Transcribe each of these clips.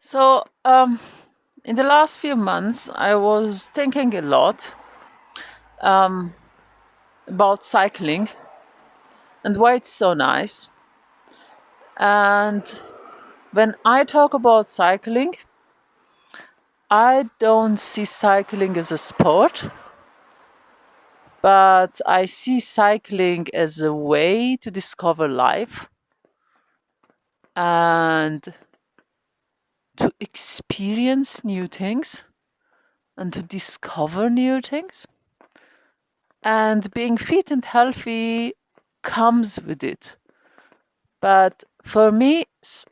So, in the last few months, I was thinking a lot um, about cycling and why it's so nice. And when I talk about cycling, I don't see cycling as a sport, but I see cycling as a way to discover life and to experience new things and to discover new things. And being fit and healthy comes with it. But for me, it's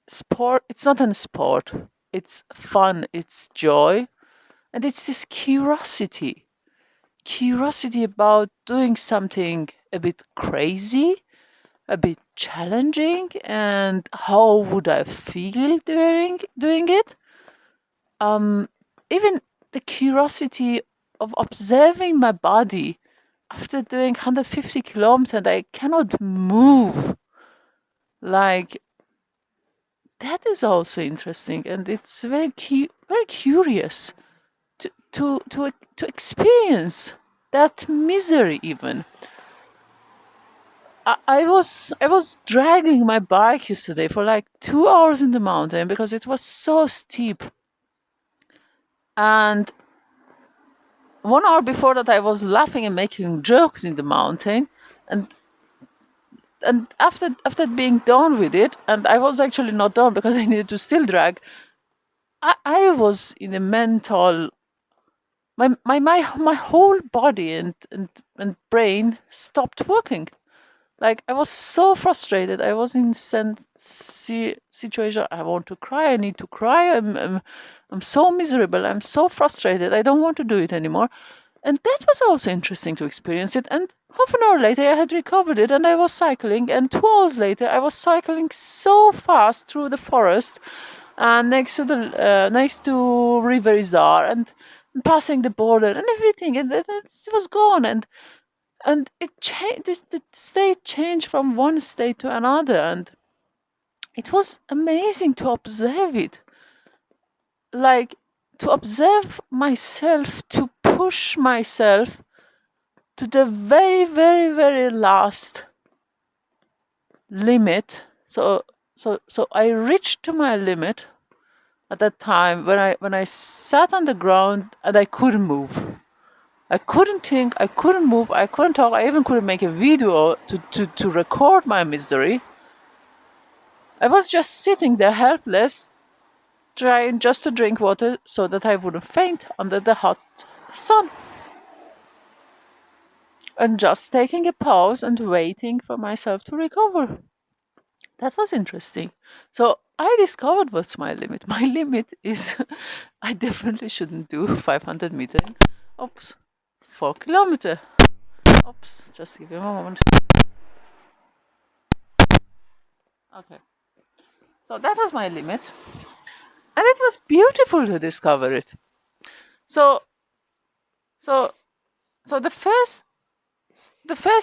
sport. It's not a sport. It's fun. It's joy, and it's this curiosity about doing something a bit crazy, a bit challenging, and how would I feel during doing it? Um, Even the curiosity of observing my body after doing 150 kilometers, and I cannot move. Like, that is also interesting, and it's very curious to experience that misery. Even I was dragging my bike yesterday for like 2 hours in the mountain because it was so steep, and 1 hour before that I was laughing and making jokes in the mountain, and after being done with it, and I was actually not done because I needed to still drag. I was in a mental, my whole body and brain stopped working. Like, I was so frustrated. I was in situation. I want to cry. I need to cry. I'm so miserable. I'm so frustrated. I don't want to do it anymore. And that was also interesting to experience it. And half an hour later, I had recovered it, and I was cycling. And 2 hours later, I was cycling so fast through the forest, next to River Izar, and passing the border and everything, and it was gone. And it changed. The state changed from one state to another, and it was amazing to observe it. Like, to observe myself, to push myself to the very, very, very last limit. So I reached to my limit at that time when I sat on the ground and I couldn't move. I couldn't think, I couldn't move, I couldn't talk, I even couldn't make a video to record my misery. I was just sitting there helpless, trying just to drink water so that I wouldn't faint under the hot sun. And just taking a pause and waiting for myself to recover. That was interesting. So I discovered what's my limit. My limit is I definitely shouldn't do 500 meter. Oops, 4 kilometer. Oops, just give me a moment. Okay. So that was my limit. And it was beautiful to discover it. So so so the first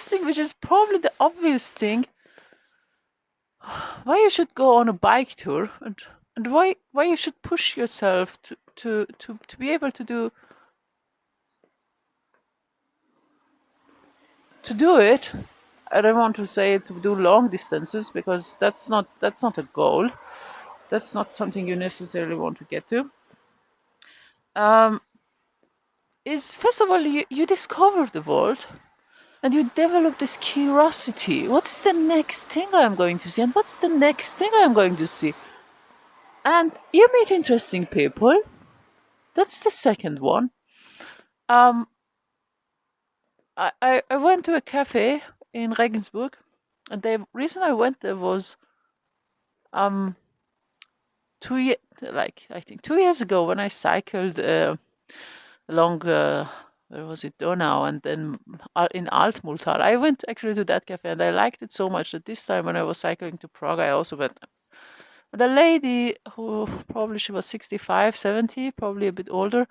thing, which is probably the obvious thing, why you should go on a bike tour, and why you should push yourself to be able to do it. I don't want to say to do long distances because that's not a goal. That's not something you necessarily want to get to. Um, is first of all, you discover the world and you develop this curiosity. What's the next thing I'm going to see? And what's the next thing I'm going to see? And you meet interesting people. That's the second one. Um, I went to a cafe in Regensburg, and the reason I went there was um like I think 2 years ago when I cycled along where was it, Donau, and then in Altmühltal. I went actually to that cafe, and I liked it so much that this time when I was cycling to Prague, I also went. The lady, who probably she was 65, 70, probably a bit older,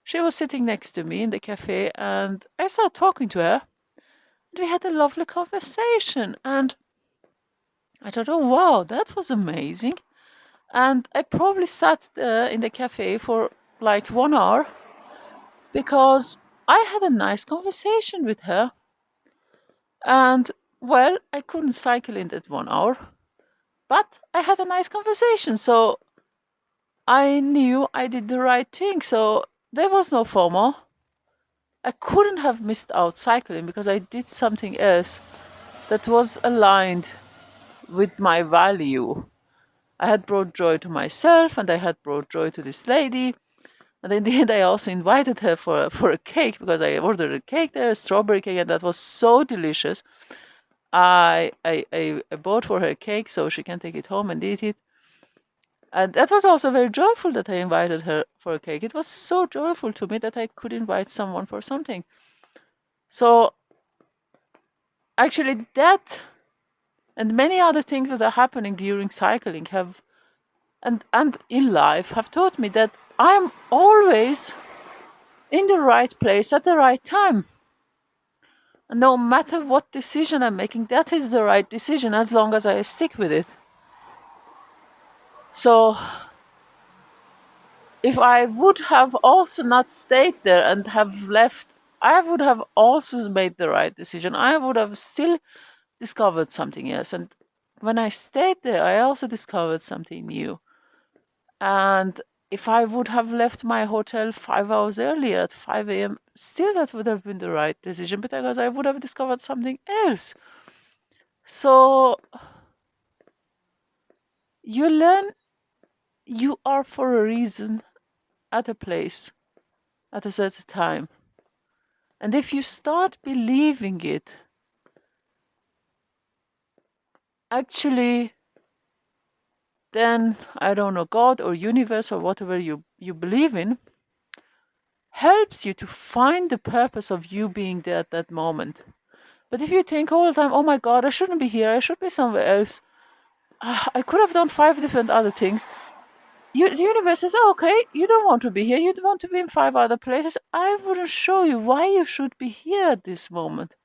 she was sitting next to me in the cafe, and I started talking to her. And we had a lovely conversation, and I thought, oh wow, that was amazing. And I probably sat in the cafe for like 1 hour because I had a nice conversation with her. And well, I couldn't cycle in that 1 hour, but I had a nice conversation. So I knew I did the right thing. So there was no FOMO. I couldn't have missed out cycling because I did something else that was aligned with my value. I had brought joy to myself and I had brought joy to this lady. And in the end, I also invited her for a cake because I ordered a cake there, a strawberry cake, and that was so delicious. I bought for her cake so she can take it home and eat it. And that was also very joyful that I invited her for a cake. It was so joyful to me that I could invite someone for something. So actually, that and many other things that are happening during cycling have and in life have taught me that I'm always in the right place at the right time. And no matter what decision I'm making, that is the right decision as long as I stick with it. So if I would have also not stayed there and have left, I would have also made the right decision. I would have still discovered something else. And when I stayed there, I also discovered something new. And if I would have left my hotel 5 hours earlier at 5 a.m., still that would have been the right decision because I would have discovered something else. So you learn you are for a reason at a place at a certain time. And if you start believing it, actually, then I don't know, God or universe or whatever you believe in helps you to find the purpose of you being there at that moment. But if you think all the time, oh my God, I shouldn't be here, I should be somewhere else, I could have done 5 different other things. The universe says, oh, okay, you don't want to be here, you want to be in 5 other places. I wouldn't show you why you should be here at this moment.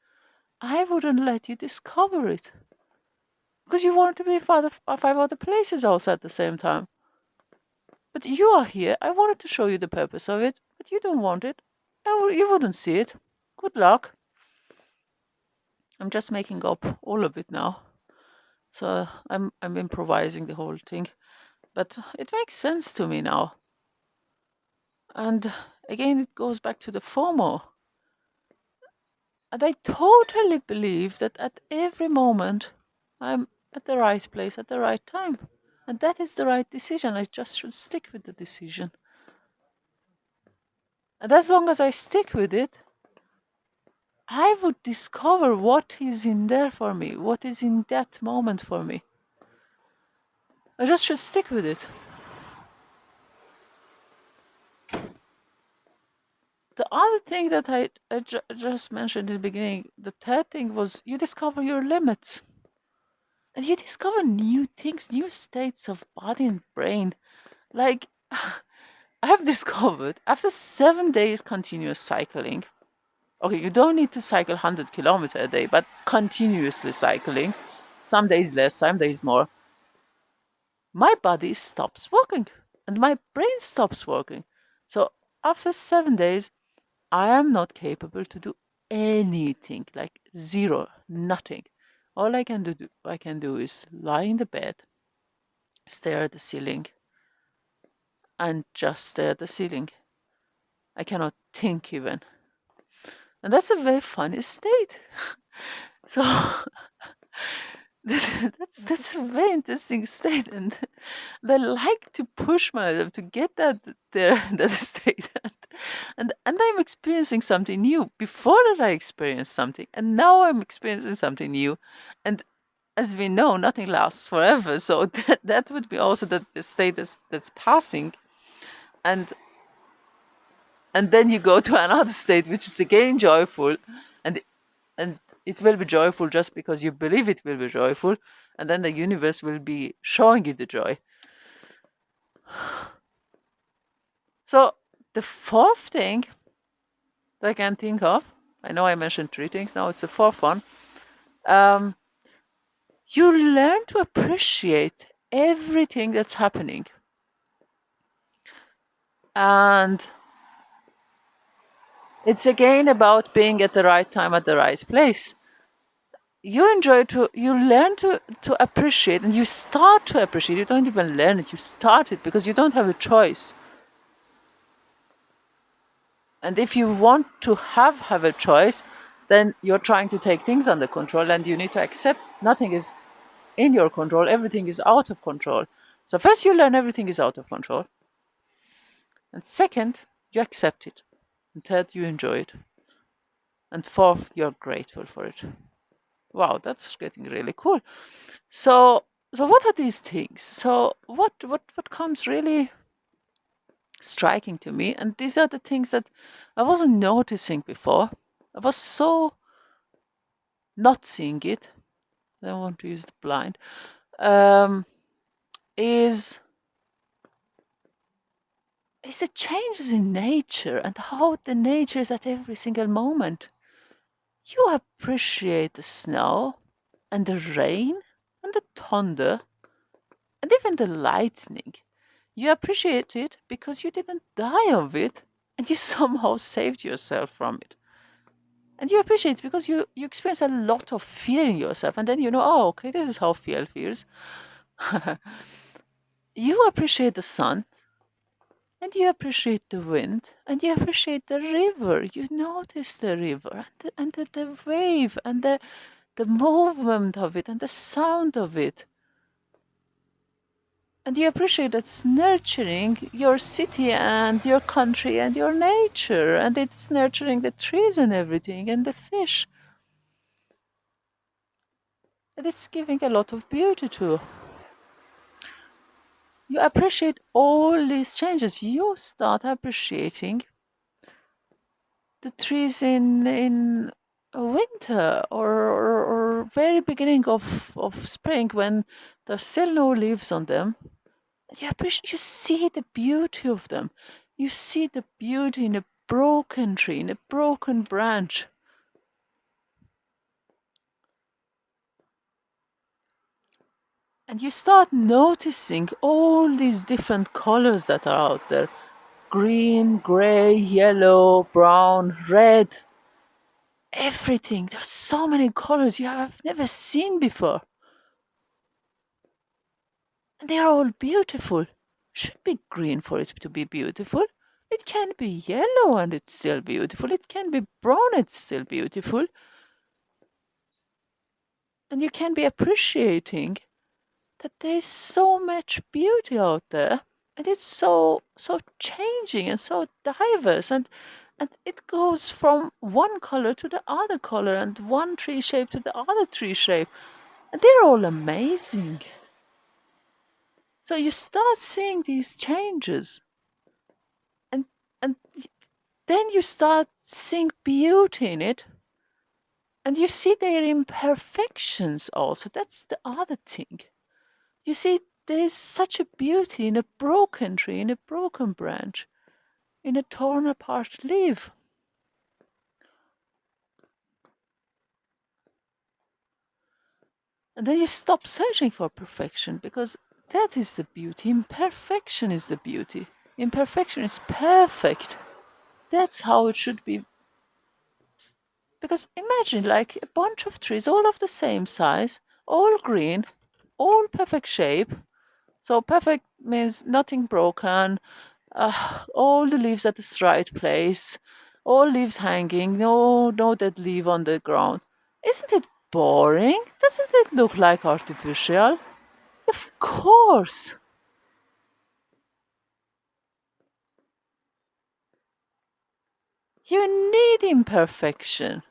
I wouldn't let you discover it. Because you want to be in 5 other places also at the same time. But you are here. I wanted to show you the purpose of it, but you don't want it. You wouldn't see it. Good luck. I'm just making up all of it now. So I'm improvising the whole thing. But it makes sense to me now. And again, it goes back to the FOMO. And I totally believe that at every moment, I'm at the right place at the right time. And that is the right decision. I just should stick with the decision. And as long as I stick with it, I would discover what is in there for me, what is in that moment for me. I just should stick with it. The other thing that I just mentioned in the beginning, the third thing was you discover your limits. And you discover new things, new states of body and brain. Like, I have discovered after 7 days continuous cycling, okay, you don't need to cycle 100 kilometers a day, but continuously cycling, some days less, some days more, my body stops working and my brain stops working. So after 7 days, I am not capable to do anything, like zero, nothing. All I can do is lie in the bed, stare at the ceiling, and just stare at the ceiling. I cannot think even. And that's a very funny state. So that's a very interesting state, and I like to push myself to get that there that state, and I'm experiencing something new. Before that, I experienced something, and now I'm experiencing something new, and as we know, nothing lasts forever. So that would be also the state that's passing, and then you go to another state which is again joyful, and it will be joyful just because you believe it will be joyful, and then the universe will be showing you the joy. So the fourth thing that I can think of, I know I mentioned 3 things, now it's the fourth one. You learn to appreciate everything that's happening. And it's again about being at the right time at the right place. You learn to appreciate, and you start to appreciate. You don't even learn it, you start it, because you don't have a choice. And if you want to have a choice, then you're trying to take things under control, and you need to accept nothing is in your control, everything is out of control. So first you learn everything is out of control, and second you accept it, and third you enjoy it, and fourth you're grateful for it. Wow, that's getting really cool. So what are these things? So what comes really striking to me, and these are the things that I wasn't noticing before. I was so not seeing it. I don't want to use the blind. Um, is the changes in nature, and how the nature is at every single moment. You appreciate the snow and the rain and the thunder and even the lightning. You appreciate it because you didn't die of it, and you somehow saved yourself from it. And you appreciate it because you experience a lot of fear in yourself, and then you know, oh, okay, this is how fear feels. You appreciate the sun, and you appreciate the wind, and you appreciate the river. You notice the river and the wave and the movement of it and the sound of it. And you appreciate that it's nurturing your city and your country and your nature, and it's nurturing the trees and everything and the fish. And it's giving a lot of beauty too. You appreciate all these changes. You start appreciating the trees in winter, or very beginning of spring, when there's still no leaves on them. And you see the beauty of them. You see the beauty in a broken tree, in a broken branch. And you start noticing all these different colors that are out there: green, gray, yellow, brown, red, everything. There's so many colors you have never seen before. And they are all beautiful. Should be green for it to be beautiful. It can be yellow and it's still beautiful. It can be brown, it's still beautiful. And you can be appreciating that there's so much beauty out there, and it's so changing and so diverse, and it goes from one color to the other color, and one tree shape to the other tree shape, and they're all amazing. So you start seeing these changes, and and then you start seeing beauty in it, and you see their imperfections also. That's the other thing. You see, there is such a beauty in a broken tree, in a broken branch, in a torn apart leaf. And then you stop searching for perfection, because that is the beauty. Imperfection is the beauty. Imperfection is perfect. That's how it should be. Because imagine, like, a bunch of trees, all of the same size, all green, all perfect shape. So perfect means nothing broken, all the leaves at the right place, all leaves hanging, no dead leaf on the ground. Isn't it boring? Doesn't it look like artificial? Of course. You need imperfection,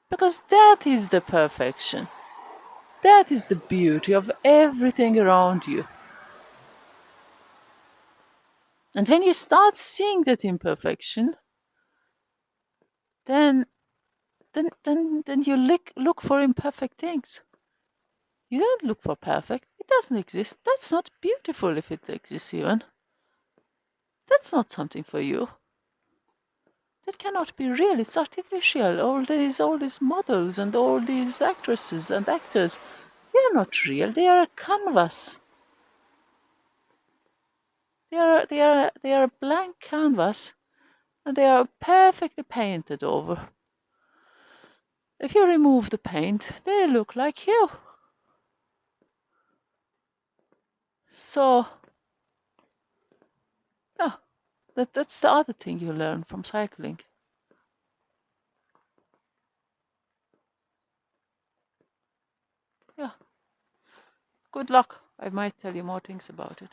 because that is the perfection. That is the beauty of everything around you. And when you start seeing that imperfection, then you look for imperfect things. You don't look for perfect. It doesn't exist. That's not beautiful if it exists even. That's not something for you. That cannot be real. It's artificial. All these models and all these actresses and actors, they are not real. They are a canvas. They are a blank canvas, and they are perfectly painted over. If you remove the paint, they look like you. So, yeah, that's the other thing you learn from cycling. Yeah. Good luck. I might tell you more things about it.